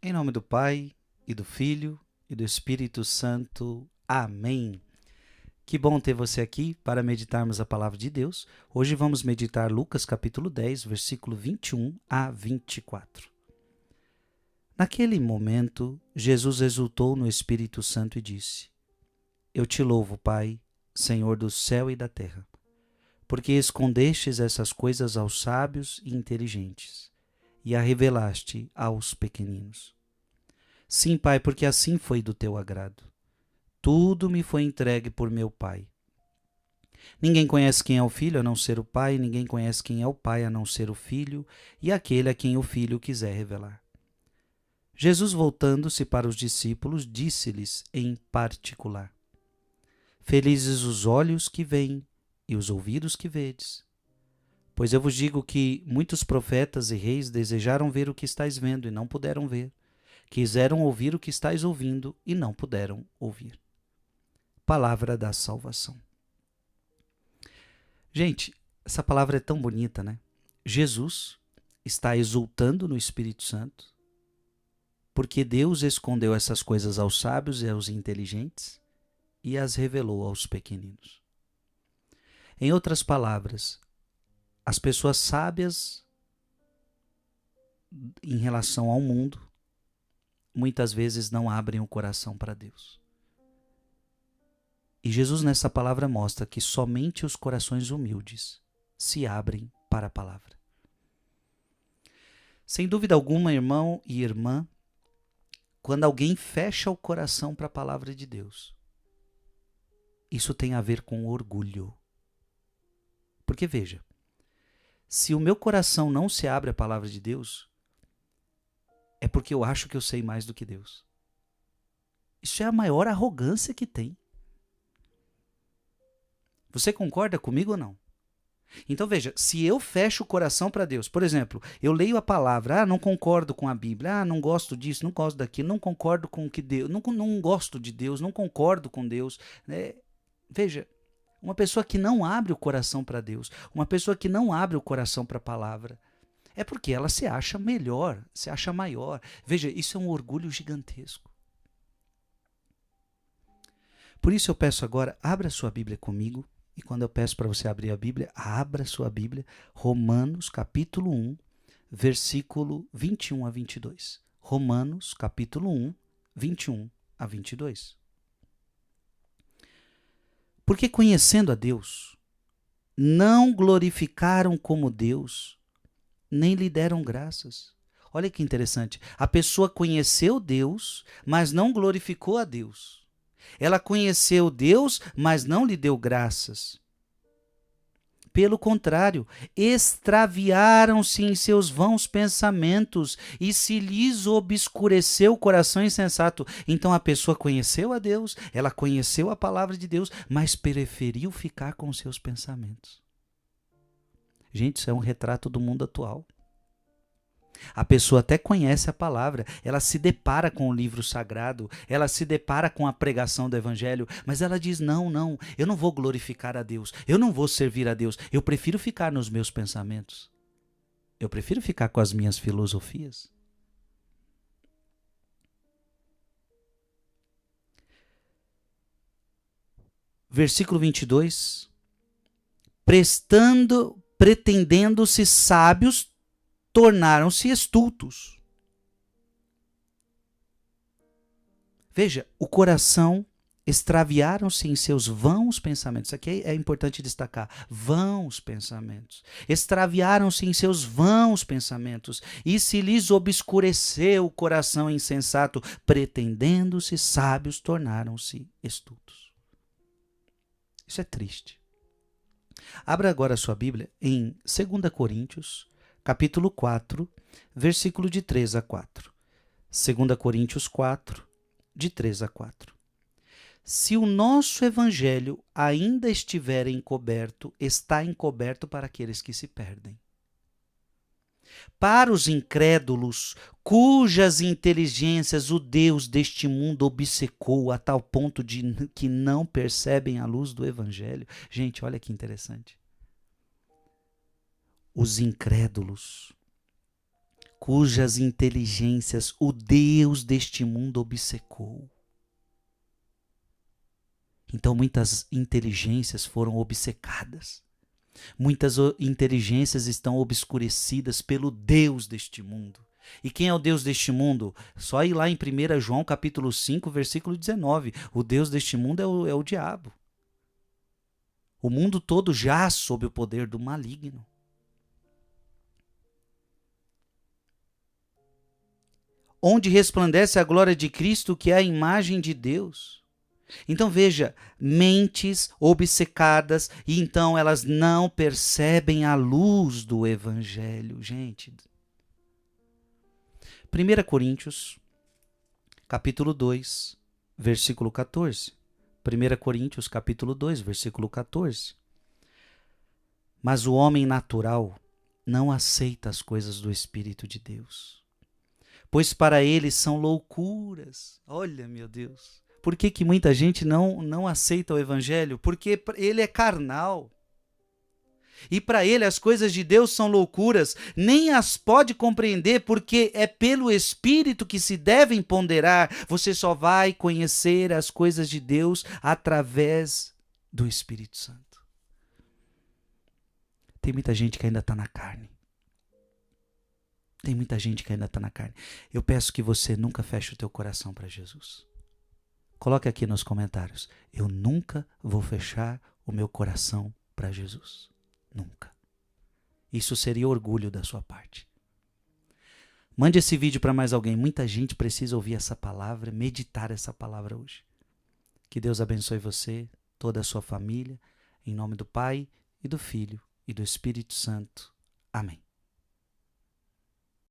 Em nome do Pai, e do Filho, e do Espírito Santo. Amém. Que bom ter você aqui para meditarmos a palavra de Deus. Hoje vamos meditar Lucas capítulo 10, versículo 21 a 24. Naquele momento, Jesus exultou no Espírito Santo e disse: Eu te louvo, Pai, Senhor do céu e da terra, porque escondestes essas coisas aos sábios e inteligentes e a revelaste aos pequeninos. Sim, Pai, porque assim foi do teu agrado. Tudo me foi entregue por meu Pai. Ninguém conhece quem é o Filho a não ser o Pai, ninguém conhece quem é o Pai a não ser o Filho, e aquele a quem o Filho quiser revelar. Jesus, voltando-se para os discípulos, disse-lhes em particular: Felizes os olhos que veem e os ouvidos que vedes. Pois eu vos digo que muitos profetas e reis desejaram ver o que estáis vendo e não puderam ver. Quiseram ouvir o que estáis ouvindo e não puderam ouvir. Palavra da salvação. Gente, essa palavra é tão bonita, né? Jesus está exultando no Espírito Santo, porque Deus escondeu essas coisas aos sábios e aos inteligentes e as revelou aos pequeninos. Em outras palavras, as pessoas sábias em relação ao mundo muitas vezes não abrem o coração para Deus. E Jesus nessa palavra mostra que somente os corações humildes se abrem para a palavra. Sem dúvida alguma, irmão e irmã, quando alguém fecha o coração para a palavra de Deus, isso tem a ver com orgulho. Porque veja, se o meu coração não se abre à palavra de Deus, é porque eu acho que eu sei mais do que Deus. Isso é a maior arrogância que tem. Você concorda comigo ou não? Então veja, se eu fecho o coração para Deus, por exemplo, eu leio a palavra, não concordo com a Bíblia, não gosto disso, não gosto daquilo, não concordo com o que Deus, não gosto de Deus, não concordo com Deus. Veja, uma pessoa que não abre o coração para Deus, uma pessoa que não abre o coração para a palavra, é porque ela se acha melhor, se acha maior. Veja, isso é um orgulho gigantesco. Por isso eu peço agora, abra sua Bíblia comigo. E quando eu peço para você abrir a Bíblia, abra sua Bíblia, Romanos capítulo 1, versículo 21 a 22. Romanos capítulo 1, 21 a 22. Porque conhecendo a Deus, não glorificaram como Deus, nem lhe deram graças. Olha que interessante. A pessoa conheceu Deus, mas não glorificou a Deus. Ela conheceu Deus, mas não lhe deu graças. Pelo contrário, extraviaram-se em seus vãos pensamentos e se lhes obscureceu o coração insensato. Então a pessoa conheceu a Deus, ela conheceu a palavra de Deus, mas preferiu ficar com seus pensamentos. Gente, isso é um retrato do mundo atual. A pessoa até conhece a palavra, ela se depara com o livro sagrado, ela se depara com a pregação do evangelho, mas ela diz, não, eu não vou glorificar a Deus, eu não vou servir a Deus, eu prefiro ficar nos meus pensamentos, eu prefiro ficar com as minhas filosofias. Versículo 22, pretendendo-se sábios, tornaram-se estultos. Veja, o coração extraviaram-se em seus vãos pensamentos. Isso aqui é importante destacar. Vãos pensamentos. Extraviaram-se em seus vãos pensamentos e se lhes obscureceu o coração insensato, pretendendo-se sábios, tornaram-se estultos. Isso é triste. Abra agora a sua Bíblia em 2 Coríntios, capítulo 4, versículo de 3 a 4. 2 Coríntios 4, de 3 a 4. Se o nosso evangelho ainda estiver encoberto, está encoberto para aqueles que se perdem. Para os incrédulos, cujas inteligências o Deus deste mundo obcecou a tal ponto de que não percebem a luz do evangelho. Gente, olha que interessante. Os incrédulos, cujas inteligências o Deus deste mundo obcecou. Então muitas inteligências foram obcecadas. Muitas inteligências estão obscurecidas pelo Deus deste mundo. E quem é o Deus deste mundo? Só ir lá em 1 João capítulo 5, versículo 19. O Deus deste mundo é o diabo. O mundo todo jaz sob o poder do maligno. Onde resplandece a glória de Cristo, que é a imagem de Deus. Então veja, mentes obcecadas, e então elas não percebem a luz do Evangelho. Gente, 1 Coríntios, capítulo 2, versículo 14. 1 Coríntios, capítulo 2, versículo 14. Mas o homem natural não aceita as coisas do Espírito de Deus, pois para ele são loucuras. Olha, meu Deus. Por que muita gente não aceita o Evangelho? Porque ele é carnal. E para ele as coisas de Deus são loucuras, nem as pode compreender, porque é pelo Espírito que se devem ponderar. Você só vai conhecer as coisas de Deus através do Espírito Santo. Tem muita gente que ainda está na carne. Tem muita gente que ainda está na carne. Eu peço que você nunca feche o teu coração para Jesus. Coloque aqui nos comentários: eu nunca vou fechar o meu coração para Jesus. Nunca. Isso seria orgulho da sua parte. Mande esse vídeo para mais alguém. Muita gente precisa ouvir essa palavra, meditar essa palavra hoje. Que Deus abençoe você, toda a sua família, em nome do Pai e do Filho e do Espírito Santo. Amém.